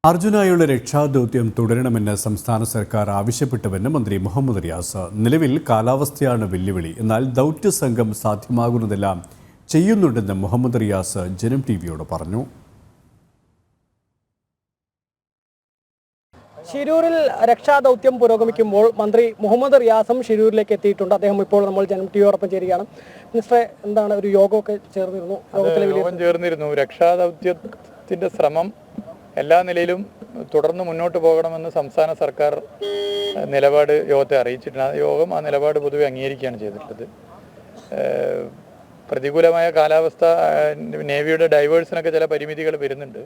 അർജുനായുള്ള രക്ഷാദൗത്യം തുടരണമെന്ന് സംസ്ഥാന സർക്കാർ ആവശ്യപ്പെട്ടുവെന്ന് മന്ത്രി മുഹമ്മദ് റിയാസ്. നിലവിൽ കാലാവസ്ഥയാണ് വെല്ലുവിളി, എന്നാൽ ദൗത്യസംഘം സാധ്യമാകുന്നതെല്ലാം ചെയ്യുന്നുണ്ടെന്ന് മുഹമ്മദ് റിയാസ് ജനം ടിവിയോട് പറഞ്ഞു. ഷിരൂരിൽ രക്ഷാദൗത്യം പുരോഗമിക്കുമ്പോൾ മന്ത്രി മുഹമ്മദ് റിയാസും ഷിരൂരിലേക്ക് എത്തിയിട്ടുണ്ട്. അദ്ദേഹം ഇപ്പോൾ നമ്മൾ ജനം ടിവിയോടൊപ്പം ചേരുകയാണ്. മിനിസ്റ്ററെ, എന്താണ് ഒരു യോഗമൊക്കെ ചേർന്നിരുന്നു. രക്ഷാദൗത്യത്തിന്റെ ശ്രമം എല്ലാ നിലയിലും തുടർന്ന് മുന്നോട്ട് പോകണമെന്ന് സംസ്ഥാന സർക്കാർ നിലപാട് യോഗത്തെ അറിയിച്ചിട്ടുണ്ട്. യോഗം ആ നിലപാട് പൊതുവെ അംഗീകരിക്കുകയാണ് ചെയ്തിട്ടുള്ളത്. പ്രതികൂലമായ കാലാവസ്ഥ, നേവിയുടെ ഡൈവേഴ്സിനൊക്കെ ചില പരിമിതികൾ വരുന്നുണ്ട്.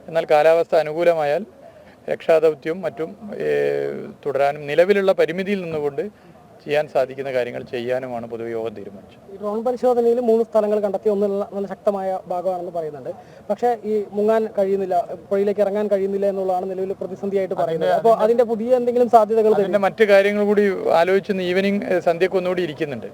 എന്നാൽ കാലാവസ്ഥ അനുകൂലമായാൽ രക്ഷാദൗത്യവും മറ്റും തുടരാനും നിലവിലുള്ള പരിമിതിയിൽ നിന്നുകൊണ്ട് ചെയ്യാൻ സാധിക്കുന്ന കാര്യങ്ങൾ ചെയ്യാനുമാണ് പൊതുവെ യോഗം തീരുമാനിച്ചത്. ഡ്രോൺ പരിശോധനയിൽ 3 സ്ഥലങ്ങൾ കണ്ടെത്തി, നല്ല ശക്തമായ ഭാഗമാണെന്ന് പറയുന്നുണ്ട്. പക്ഷേ ഈ മുങ്ങാൻ കഴിയുന്നില്ല, പുഴയിലേക്ക് ഇറങ്ങാൻ കഴിയുന്നില്ല എന്നുള്ളതാണ് നിലവിൽ പ്രതിസന്ധിയായിട്ട് പറയുന്നത്. അപ്പോൾ അതിന്റെ പുതിയ എന്തെങ്കിലും സാധ്യതകൾ, അതിന്റെ മറ്റു കാര്യങ്ങൾ കൂടി ആലോചിച്ച് ഈവനിങ് സന്ധ്യക്ക് ഒന്നുകൂടി ഇരിക്കുന്നുണ്ട്.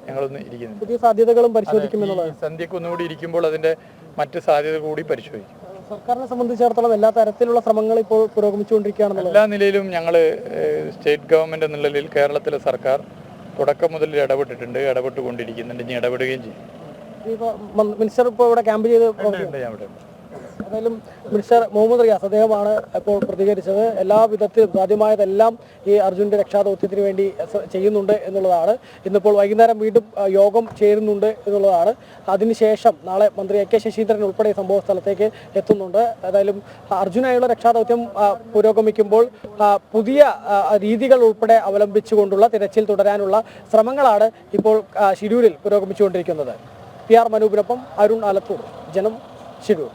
ഇരിക്കുന്നുണ്ട്, പുതിയ സാധ്യതകളും പരിശോധിക്കുമെന്നുള്ളത്. സന്ധ്യക്ക് ഒന്നുകൂടി ഇരിക്കുമ്പോൾ അതിന്റെ മറ്റ് സാധ്യത കൂടി പരിശോധിക്കും. സർക്കാരിനെ സംബന്ധിച്ചിടത്തോളം എല്ലാ തരത്തിലുള്ള ശ്രമങ്ങൾ ഇപ്പോൾ പുരോഗമിച്ചുകൊണ്ടിരിക്കുകയാണെന്നുള്ളത്. എല്ലാ നിലയിലും ഞങ്ങൾ സ്റ്റേറ്റ് ഗവൺമെന്റ് എന്ന നിലയിൽ കേരളത്തിലെ സർക്കാർ തുടക്കം മുതൽ ഇടപെട്ടുകൊണ്ടിരിക്കുന്നുണ്ട്, ഇനി ഇടപെടുകയും ചെയ്യും. മിനിസ്റ്റർ ഇപ്പോൾ ഇവിടെ ക്യാമ്പ് ചെയ്ത് ഏതായാലും മിനിസ്റ്റർ മുഹമ്മദ് റിയാസ് അദ്ദേഹമാണ് ഇപ്പോൾ പ്രതികരിച്ചത്. എല്ലാ വിധത്തിലും സാധ്യമായതെല്ലാം ഈ അർജുൻ്റെ രക്ഷാദൗത്യത്തിന് വേണ്ടി ചെയ്യുന്നുണ്ട് എന്നുള്ളതാണ്. ഇന്നിപ്പോൾ വൈകുന്നേരം വീണ്ടും യോഗം ചേരുന്നുണ്ട് എന്നുള്ളതാണ്. അതിനുശേഷം നാളെ മന്ത്രി എ കെ ശശീന്ദ്രൻ ഉൾപ്പെടെ സംഭവ സ്ഥലത്തേക്ക് എത്തുന്നുണ്ട്. ഏതായാലും അർജുനായുള്ള രക്ഷാദൗത്യം പുരോഗമിക്കുമ്പോൾ പുതിയ രീതികൾ ഉൾപ്പെടെ അവലംബിച്ചുകൊണ്ടുള്ള തിരച്ചിൽ തുടരാനുള്ള ശ്രമങ്ങളാണ് ഇപ്പോൾ ഷിരൂരിൽ പുരോഗമിച്ചുകൊണ്ടിരിക്കുന്നത്. PR മനൂപിനൊപ്പം അരുൺ ആലത്തൂർ, ജനം, ഷിരൂർ.